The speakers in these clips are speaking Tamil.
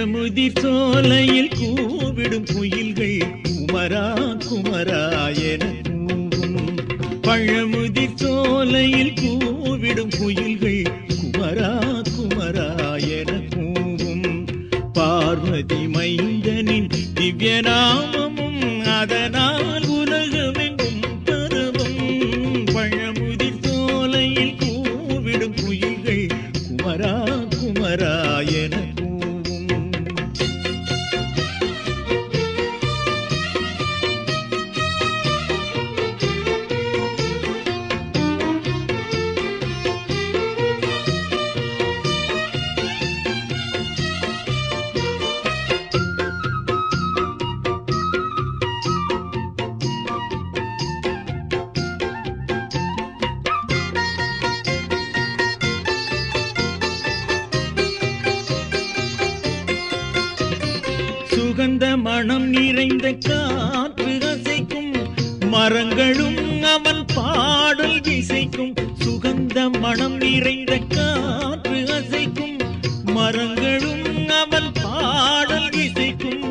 பழமுதிர் சோலையில் கூவிடும் குயில்கள் குமரா குமரா என கூவும். பழமுதிர் சோலையில் கூவிடும் குயில்கள் குமரா குமரா என கூவும். பார்வதி மைந்தனின் திவ்ய நாமமும் அதனால் உலகமெங்கும் பரவும். பழமுதிர் சோலையில் கூவிடும் குயில்கள் குமரா குமரா என சுகந்த மனம் நிறைந்த காற்று அசைக்கும் மரங்களும் அவன் பாடல் இசைக்கும். சுகந்த மனம் நிறைந்த காற்று அசைக்கும் மரங்களும் அவன் பாடல் இசைக்கும்.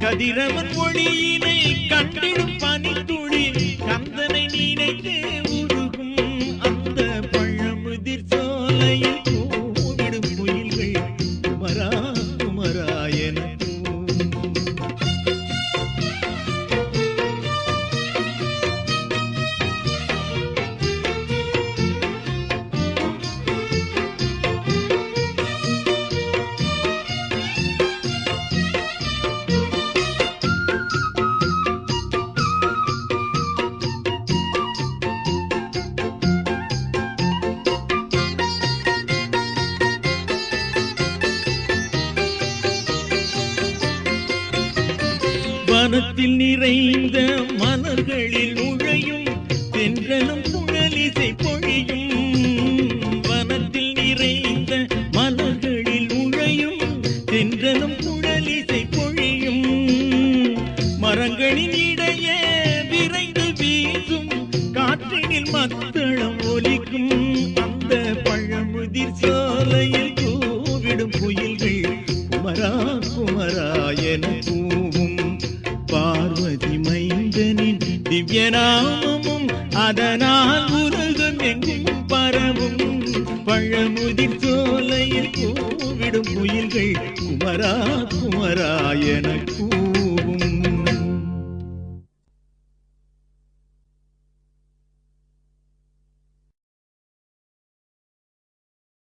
கதிரவன் ஒளியினை கண்டிடும் பனித்துளி கந்தனை நினைத்தே உருகும். அந்த பழமுதிர் சோலையில் கூவிடும் குயில்கள் குமரா குமரா என வனத்தில் நிறைந்த மலர்களில் நுழையும் தென்றலும் புழலிசை பொழியும். வனத்தில் நிறைந்த மலர்களில் நுழையும் தென்றலும் புழலிசை பொழியும். மரங்களின் இடையே விரைந்து வீசும் காற்றினில் மத்தளம் ஒலிக்கும். அந்த பழமுதிர் சோலையில் கூவிடும் குயில்கள் குமரா குமரா என கூவும். பார்வதி மைந்தனின் திவ்ய நாமமும் அதனால் உலகம் எங்கும் பரவும். பழமுதிர் சோலையில் கூவிடும் குயில்கள் குமரா குமரா என கூவும்.